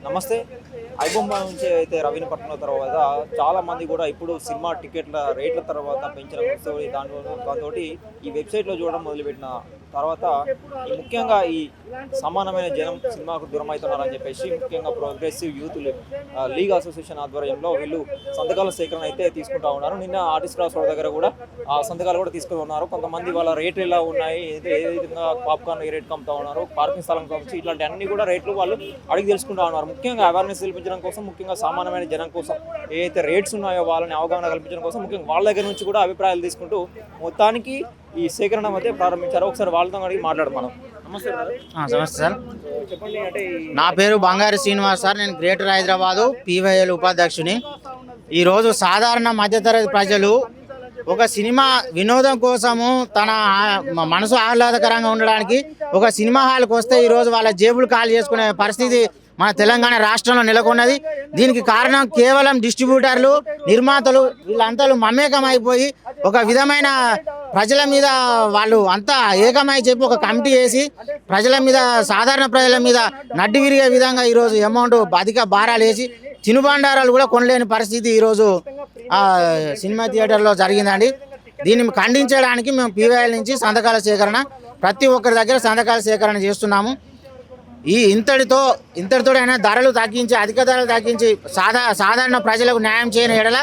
నమస్తే. ఐబొమ్మ నుంచి అయితే రవిని పట్టిన తర్వాత చాలా మంది కూడా ఇప్పుడు సినిమా టికెట్ల రేట్ల తర్వాత పెంచడంతో దాంతోటి ఈ వెబ్సైట్లో చూడడం మొదలుపెట్టిన తర్వాత ముఖ్యంగా ఈ సమానమైన జనం సినిమాకు దూరం అవుతున్నారని చెప్పేసి ముఖ్యంగా ప్రోగ్రెసివ్ యూత్ లీగ్ అసోసియేషన్ ఆధ్వర్యంలో వీళ్ళు సంతకాల సేకరణ అయితే తీసుకుంటా ఉన్నారు. నిన్న ఆర్టిస్ట్ క్రాస్ రోడ్ దగ్గర కూడా ఆ సంతకాలు కూడా తీసుకుని ఉన్నారు. కొంతమంది వాళ్ళ రేట్లు ఎలా ఉన్నాయి, ఏ విధంగా పాప్కార్న్ ఏ రేట్కి అమ్ముతా ఉన్నారు, పార్కింగ్ స్థలం కావచ్చు, ఇట్లాంటి అన్ని కూడా రేట్లు వాళ్ళు అడిగి తెలుసుకుంటా ఉన్నారు. ముఖ్యంగా అవేర్నెస్ కల్పించడం కోసం, ముఖ్యంగా సామాన్యమైన జనం కోసం ఏదైతే రేట్స్ ఉన్నాయో వాళ్ళని అవగాహన కల్పించడం కోసం ముఖ్యంగా వాళ్ళ దగ్గర నుంచి కూడా అభిప్రాయాలు తీసుకుంటూ మొత్తానికి ఈ సేకరణ అయితే ప్రారంభించారు. ఒకసారి వాళ్ళతో అడిగి మాట్లాడమను. నమస్తే సార్. చెప్పండి. అంటే నా పేరు బంగారు శ్రీనివాస్ సార్. నేను గ్రేటర్ హైదరాబాదు PYL ఉపాధ్యక్షుని. ఈరోజు సాధారణ మధ్యతరగతి ప్రజలు ఒక సినిమా వినోదం కోసము తన మనసు ఆహ్లాదకరంగా ఉండడానికి ఒక సినిమా హాల్కి వస్తే ఈరోజు వాళ్ళ జేబులు ఖాళీ చేసుకునే పరిస్థితి మన తెలంగాణ రాష్ట్రంలో నెలకొన్నది. దీనికి కారణం కేవలం డిస్ట్రిబ్యూటర్లు, నిర్మాతలు వీళ్ళంతా మమేకం అయిపోయి ఒక విధమైన ప్రజల మీద వాళ్ళు అంతా ఏకమై చెప్పి ఒక కమిటీ వేసి ప్రజల మీద, సాధారణ ప్రజల మీద నడ్డి విరిగే విధంగా ఈరోజు అమౌంట్ అధిక భారాలు వేసి తినుబండారాలు కూడా కొనలేని పరిస్థితి ఈరోజు సినిమా థియేటర్లో జరిగిందండి. దీన్ని ఖండించడానికి మేము PYL నుంచి సంతకాల సేకరణ, ప్రతి ఒక్కరి దగ్గర సంతకాల సేకరణ చేస్తున్నాము. ఇంతటితోడైనా ధరలు తగ్గించి, అధిక ధరలు తగ్గించి సాధారణ ప్రజలకు న్యాయం చేయని ఎడల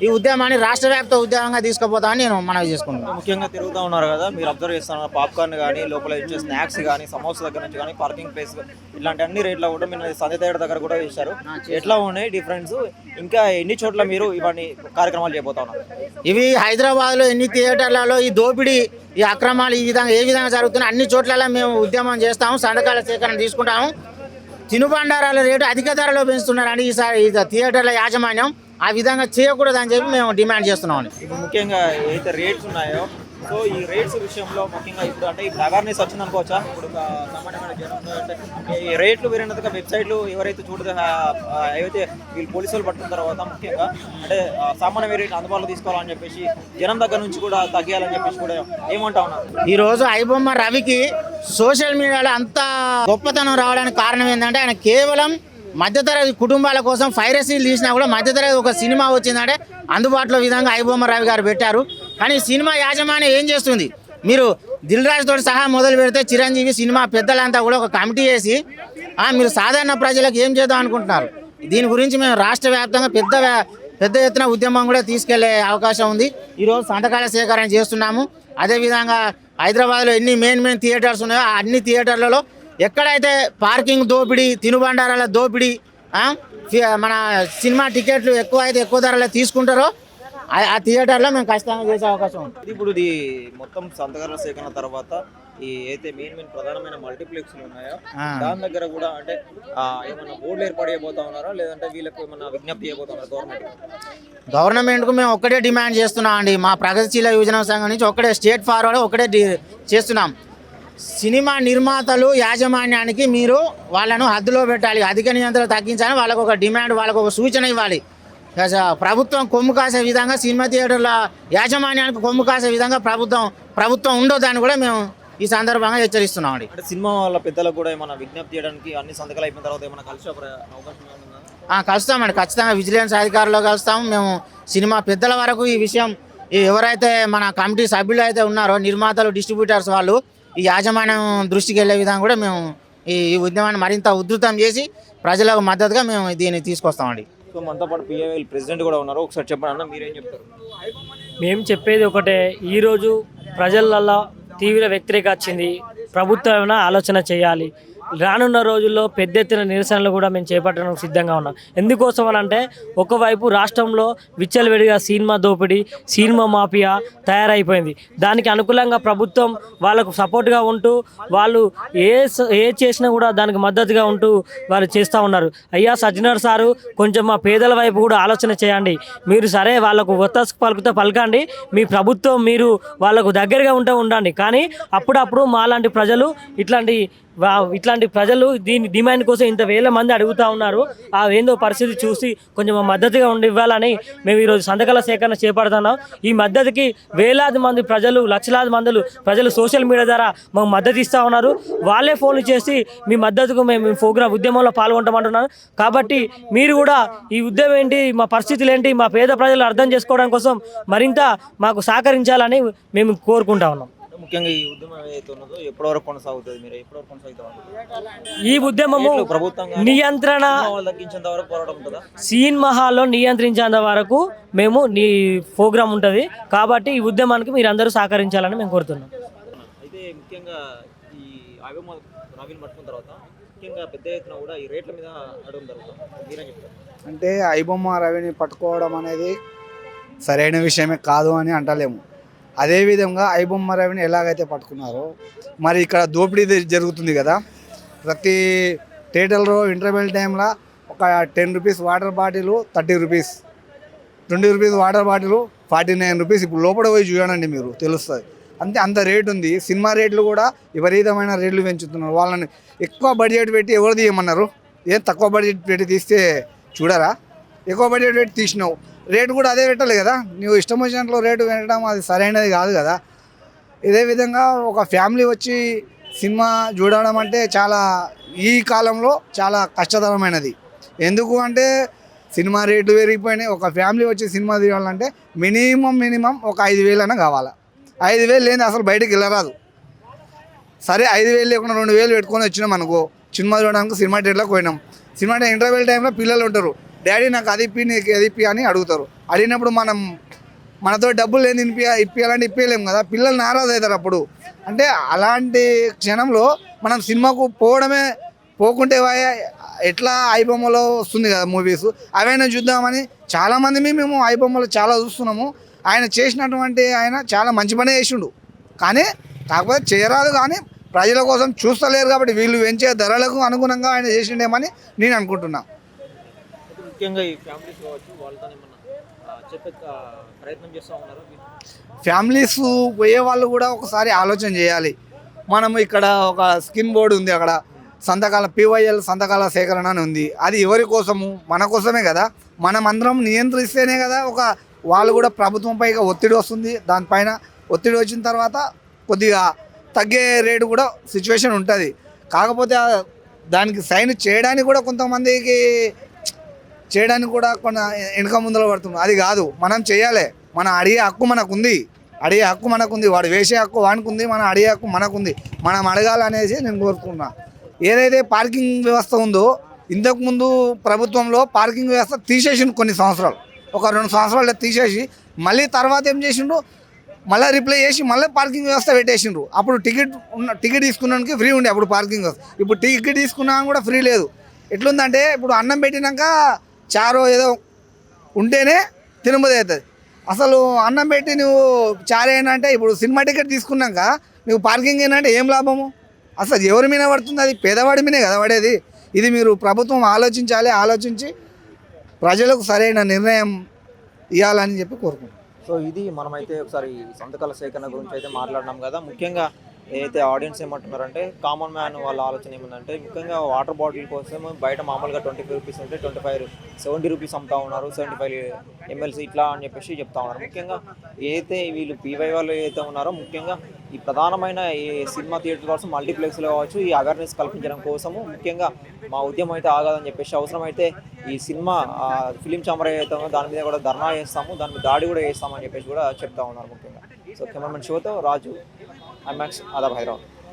ఈ ఉద్యమాన్ని రాష్ట్ర వ్యాప్త ఉద్యమంగా తీసుకుపోతామని నేను మనవి చేసుకుంటున్నాను. ముఖ్యంగా తిరుగుతూ ఉన్నారు కదా, మీరు అబ్జర్వ్ చేస్తున్నారు. పాప్కార్న్ కానీ, లోపల ఇచ్చే స్నాక్స్ కానీ, సమోసా దగ్గర నుంచి కానీ, పార్కింగ్ ప్లేస్ ఇలాంటి అన్ని రేట్ల కూడా మీరు సంధ్య థియేటర్ దగ్గర కూడా చేశారు. ఎట్లా ఉన్నాయి డిఫరెన్స్? ఇంకా ఎన్ని చోట్ల మీరు ఇవన్నీ కార్యక్రమాలు చేయబోతా ఉన్నారు? ఇవి హైదరాబాద్లో ఎన్ని థియేటర్లలో ఈ దోపిడీ, ఈ అక్రమాలు ఏ విధంగా జరుగుతున్నాయి అన్ని చోట్ల మేము ఉద్యమం చేస్తాము, సంతకాల సేకరణ తీసుకుంటాము. తినుబండారాల రేటు అధిక ధరలో పెంచుతున్నారండి ఈసారి థియేటర్ల యాజమాన్యం. ఆ విధంగా చేయకూడదని చెప్పి మేము డిమాండ్ చేస్తున్నాం. ఇప్పుడు ముఖ్యంగా ఏదైతే రేట్స్ ఉన్నాయో, సో ఈ రేట్స్ విషయంలో ముఖ్యంగా ఇప్పుడు అంటే ఇప్పుడు అవేర్నెస్ వచ్చింది అనుకోవచ్చా? ఇప్పుడు సామాన్యమైన జనం ఈ రేట్లు వేరేందుకు వెబ్సైట్లు ఎవరైతే ఏవైతే వీళ్ళు పోలీసు వాళ్ళు పట్టిన తర్వాత ముఖ్యంగా అంటే సామాన్య రేట్లు అందుబాటులో తీసుకోవాలని చెప్పేసి జనం దగ్గర నుంచి కూడా తగ్గాలని చెప్పేసి కూడా ఏమంటా ఉన్నారు. ఈరోజు ఐబొమ్మ రవికి సోషల్ మీడియాలో అంత గొప్పతనం రావడానికి కారణం ఏంటంటే ఆయన కేవలం మధ్యతరగతి కుటుంబాల కోసం పైరసీలు తీసినా కూడా మధ్యతరగతి ఒక సినిమా వచ్చిందంటే అందుబాటులో విధంగా ఐబొమ్మ రవి గారు పెట్టారు. కానీ సినిమా యాజమాన్యం ఏం చేస్తుంది? మీరు దిల్ రాజు తోటి సహా మొదలు పెడితే చిరంజీవి సినిమా పెద్దలంతా కూడా ఒక కమిటీ వేసి మీరు సాధారణ ప్రజలకు ఏం చేద్దాం అనుకుంటున్నారు? దీని గురించి మేము రాష్ట్ర వ్యాప్తంగా పెద్ద ఎత్తున ఉద్యమం కూడా తీసుకెళ్లే అవకాశం ఉంది. ఈరోజు సంతకాల సేకరణ చేస్తున్నాము. అదేవిధంగా హైదరాబాద్లో ఎన్ని మెయిన్ థియేటర్స్ ఉన్నాయో ఆ అన్ని థియేటర్లలో ఎక్కడైతే పార్కింగ్ దోపిడీ, తినుబండారాల దోపిడీ, మన సినిమా టికెట్లు ఎక్కువ ధరలో తీసుకుంటారో ఆ థియేటర్లో మేము ఖచ్చితంగా చేసే అవకాశం ఉంది. ఇప్పుడు ఇది మొత్తం సంతకాల సేకరణ తర్వాత ఈ అయితే మెయిన్ ప్రధానమైన మల్టీప్లెక్స్లు ఉన్నాయో దాని దగ్గర కూడా అంటే ఏమన్నా బోర్డులు ఏర్పాటు చేయబోతా ఉన్నారా, లేదంటే వీళ్ళకి ఏమన్నా విజ్ఞప్తి చేయబోతా ఉన్నారా గవర్నమెంట్కు? మేము ఒక్కటే డిమాండ్ చేస్తున్నాం అండి. మా ప్రగతిశీల యువజన సంఘం నుంచి ఒకటే స్టేట్ ఫార్వర్డ్ ఒకటే చేస్తున్నాం. సినిమా నిర్మాతలు యాజమాన్యానికి మీరు వాళ్ళను హద్దులో పెట్టాలి, అధిక నియంత్రణ తగ్గించాలని వాళ్ళకు ఒక డిమాండ్, వాళ్ళకు ఒక సూచన ఇవ్వాలి. ప్రభుత్వం కొమ్ము కాసే విధంగా సినిమా థియేటర్ల యాజమాన్యానికి కొమ్ము కాసే విధంగా ప్రభుత్వం ఉండొద్దని కూడా మేము ఈ సందర్భంగా హెచ్చరిస్తున్నాం అండి. అంటే సినిమా వాళ్ళ పెద్దలకు కూడా ఏమైనా విజ్ఞప్తి చేయడానికి అన్ని సంతకాలు అయిపోయిన తర్వాత ఏమైనా కలిసి అవకాశం ఉందా? కలుస్తామండి, ఖచ్చితంగా విజిలెన్స్ అధికారులు కలుస్తాము. మేము సినిమా పెద్దల వరకు ఈ విషయం ఎవరైతే మన కమిటీ సభ్యులు అయితే ఉన్నారో, నిర్మాతలు, డిస్ట్రిబ్యూటర్స్ వాళ్ళు ఈ యాజమాన్యం దృష్టికి వెళ్ళే విధంగా కూడా మేము ఈ ఉద్యమాన్ని మరింత ఉధృతం చేసి ప్రజలకు మద్దతుగా మేము దీన్ని తీసుకొస్తామండి. సో మనతో పాటు PYL ప్రెసిడెంట్ కూడా ఉన్నారు. ఒకసారి చెప్పండి అన్న, మీరేం చెప్తారు? మేము చెప్పేది ఒకటే, ఈరోజు ప్రజలల్లో తీవ్ర వ్యతిరేక వచ్చింది. ప్రభుత్వం ఏమైనా ఆలోచన చేయాలి. రానున్న రోజుల్లో పెద్ద ఎత్తున నిరసనలు కూడా మేము చేపట్టడానికి సిద్ధంగా ఉన్నాం. ఎందుకోసం అని అంటే ఒకవైపు రాష్ట్రంలో విచ్చలవిడిగా సినిమా దోపిడీ, సినిమా మాఫియా తయారైపోయింది. దానికి అనుకూలంగా ప్రభుత్వం వాళ్ళకు సపోర్ట్గా ఉంటూ వాళ్ళు ఏ చేసినా కూడా దానికి మద్దతుగా ఉంటూ వాళ్ళు చేస్తూ ఉన్నారు. అయ్యా సజ్జనర్ సారు, కొంచెం మా పేదల వైపు కూడా ఆలోచన చేయండి. మీరు సరే వాళ్ళకు ఒత్తాసు పలుకుతో పలకండి, మీ ప్రభుత్వం మీరు వాళ్ళకు దగ్గరగా ఉండండి. కానీ అప్పుడప్పుడు మాలాంటి ప్రజలు ఇట్లాంటి ఇట్లాంటి ప్రజలు దీని డిమాండ్ కోసం ఇంత వేల మంది అడుగుతా ఉన్నారు. ఆ ఏందో పరిస్థితి చూసి కొంచెం మద్దతుగా ఉండి ఇవ్వాలని మేము ఈరోజు సంతకాల సేకరణ చేపడుతున్నాం. ఈ మద్దతుకి వేలాది మంది ప్రజలు, లక్షలాది మంది ప్రజలు సోషల్ మీడియా ద్వారా మాకు మద్దతు ఇస్తూ ఉన్నారు. వాళ్ళే ఫోన్లు చేసి మీ మద్దతుకు మేము ప్రోగ్రామ్ ఉద్యమంలో పాల్గొంటామంటున్నారు. కాబట్టి మీరు కూడా ఈ ఉద్యమం ఏంటి, మా పరిస్థితులు ఏంటి, మా పేద ప్రజలు అర్థం చేసుకోవడం కోసం మరింత మాకు సహకరించాలని మేము కోరుకుంటా ఉన్నాం. ముఖ్యంగా ఈ ఉద్యమం ఏదైతే ఉన్నదో ఎప్పటి వరకు కొనసాగుతుంది, మీరు ఎప్పటి వరకు కొనసాగుతారు? ఈ ఉద్యమము ప్రభుత్వం నియంత్రణ తగ్గించేంత వరకు పోరాటం ఉంటుందా? సినిమాలో నియంత్రించేంత వరకు మేము నీ ప్రోగ్రామ్ ఉంటుంది. కాబట్టి ఈ ఉద్యమానికి మీరు అందరూ సహకరించాలని మేము కోరుతున్నాం. అయితే ముఖ్యంగా ఈ ఆవిమ రవిని పట్టుకున్న తర్వాత ముఖ్యంగా పెద్ద ఎత్తున కూడా ఈ రేట్ల మీద అడగడం జరుగుతుంది. మీరే చెప్తారు. అంటే ఐబొమ్మ రవిని పట్టుకోవడం అనేది సరైన విషయమే కాదు అని అంటలేము. అదేవిధంగా ఐబొమ్మ రవిని ఎలాగైతే పట్టుకున్నారో మరి ఇక్కడ దోపిడీ జరుగుతుంది కదా. ప్రతి థియేటర్లో ఇంటర్వెల్ టైంలో ఒక 10 rupees water bottle 30 rupees, 20 rupees water bottle 49 rupees. ఇప్పుడు లోపల పోయి చూడండి మీరు తెలుస్తుంది. అంత రేటు ఉంది. సినిమా రేట్లు కూడా విపరీతమైన రేట్లు పెంచుతున్నారు. వాళ్ళని ఎక్కువ బడ్జెట్ పెట్టి ఎవరు తీయమన్నారు? ఏం తక్కువ బడ్జెట్ పెట్టి తీస్తే చూడరా? ఎక్కువ బడ్జెట్ పెట్టి తీసినావు, రేటు కూడా అదే పెట్టాలి కదా. నువ్వు ఇష్టం వచ్చినట్లు రేటు పెట్టడం అది సరైనది కాదు కదా. ఇదే విధంగా ఒక ఫ్యామిలీ వచ్చి సినిమా చూడడం అంటే చాలా ఈ కాలంలో చాలా కష్టతరమైనది. ఎందుకు అంటే సినిమా రేట్లు పెరిగిపోయినాయి. ఒక ఫ్యామిలీ వచ్చి సినిమా తీయాలంటే మినిమం ఒక 5,000 అయినా కావాలి. 5,000 లేని అసలు బయటకు వెళ్ళరాదు. సరే 5,000 లేకుండా 2,000 పెట్టుకొని వచ్చినాం అనుకో, సినిమా చూడడానికి సినిమా థియేటర్లోకి పోయినాం. సినిమా ఇంటర్వెల్ టైంలో పిల్లలు ఉంటారు, డాడీ నాకు అది ఇప్పి, నీకు అది ఇప్పి అని అడుగుతారు. అడిగినప్పుడు మనతో డబ్బులు లేని ఇప్పియాలంటే ఇప్పలేము కదా. పిల్లలు నారాజు అవుతారు అప్పుడు. అంటే అలాంటి క్షణంలో మనం సినిమాకు పోకుంటే ఎట్లా ఐబొమ్మలో వస్తుంది కదా మూవీస్, అవైనా చూద్దామని చాలామంది మేము ఐబొమ్మలో చాలా చూస్తున్నాము. ఆయన చేసినటువంటి ఆయన చాలా మంచి పనే చేసిండు. కానీ కాకపోతే చేయరాదు, కానీ ప్రజల కోసం చూస్తలేరు కాబట్టి వీళ్ళు పెంచే ధరలకు అనుగుణంగా ఆయన చేసిండేమని నేను అనుకుంటున్నా. ముఖ్యంగా ఈ ఫ్యామిలీస్ కావచ్చు, వాళ్ళతో ఏమన్నా చెప్పే ప్రయత్నం చేస్తూ ఉన్నారు? ఫ్యామిలీస్ పోయే వాళ్ళు కూడా ఒకసారి ఆలోచన చేయాలి. మనం ఇక్కడ ఒక స్కిన్ బోర్డు ఉంది, అక్కడ సంతకాల PYL సంతకాల సేకరణ అని ఉంది. అది ఎవరి కోసము? మన కోసమే కదా. మనం అందరం నియంత్రిస్తేనే కదా వాళ్ళు కూడా ప్రభుత్వంపై ఒత్తిడి వస్తుంది. దానిపైన ఒత్తిడి వచ్చిన తర్వాత కొద్దిగా తగ్గే రేటు కూడా సిచ్యువేషన్ ఉంటుంది. కాకపోతే దానికి సైన్ చేయడానికి కూడా కొంతమందికి కొన్ని వెనుక ముందర పడుతుంది. అది కాదు, మనం చేయాలి. మనం అడిగే హక్కు మనకుంది. వాడు వేసే హక్కు వానికి ఉంది, మనం అడిగే హక్కు మనకుంది. మనం అడగాలనేసి నేను కోరుకున్నా. ఏదైతే పార్కింగ్ వ్యవస్థ ఉందో, ఇంతకుముందు ప్రభుత్వంలో పార్కింగ్ వ్యవస్థ తీసేసిండు కొన్ని సంవత్సరాలు, ఒక 2 సంవత్సరాలు తీసేసి మళ్ళీ తర్వాత ఏం చేసిండ్రు, మళ్ళీ రిప్లై చేసి మళ్ళీ పార్కింగ్ వ్యవస్థ పెట్టేసిండ్రు. అప్పుడు టికెట్ తీసుకున్నానికి ఫ్రీ ఉండే అప్పుడు పార్కింగ్ వ్యవస్థ. ఇప్పుడు టికెట్ తీసుకున్నా కూడా ఫ్రీ లేదు. ఎట్లుందంటే ఇప్పుడు అన్నం పెట్టినాక చారో ఏదో ఉంటేనే తిరుమతి అవుతుంది. అసలు అన్నం పెట్టి నువ్వు చారు ఏంటంటే ఇప్పుడు సినిమా టికెట్ తీసుకున్నాక నువ్వు పార్కింగ్ ఏంటంటే ఏం లాభము? అసలు ఎవరి మీద పడుతుంది? అది పేదవాడి మీదే కదా పడేది. ఇది మీరు ప్రభుత్వం ఆలోచించాలి. ఆలోచించి ప్రజలకు సరైన నిర్ణయం ఇవ్వాలని చెప్పి కోరుకుంటున్నాం. సో ఇది మనమైతే ఒకసారి సంతకాల సేకరణ గురించి అయితే మాట్లాడినాం కదా. ముఖ్యంగా ఏదైతే ఆడియన్స్ ఏమంటున్నారంటే, కామన్ మ్యాన్ వాళ్ళ ఆలోచన ఏమందంటే, ముఖ్యంగా వాటర్ బాటిల్ కోసం బయట మామూలుగా 25 రూపీస్ ఉంటే 70 రూపీస్ అమ్ముతా ఉన్నారు, 75 ml ఇట్లా అని చెప్పేసి చెప్తా ఉన్నారు. ముఖ్యంగా ఏదైతే వీళ్ళు PY వాళ్ళు ఏదైతే ఉన్నారో, ముఖ్యంగా ఈ ప్రధానమైన ఈ సినిమా థియేటర్ కోసం మల్టీప్లెక్స్లో కావచ్చు ఈ అవేర్నెస్ కల్పించడం కోసము ముఖ్యంగా మా ఉద్యమం అయితే ఆగాదని చెప్పేసి, అవసరమైతే ఈ సినిమా ఫిలిం ఛాంబర్ ఏదైతే ఉందో దాని మీద కూడా ధర్నా చేస్తాము, దాని మీద దాడి కూడా చేస్తామని చెప్పేసి కూడా చెప్తా ఉన్నారు ముఖ్యంగా. సో కెమెరామెన్ షోతో రాజు, IMAX, आदाब हैदराबाद।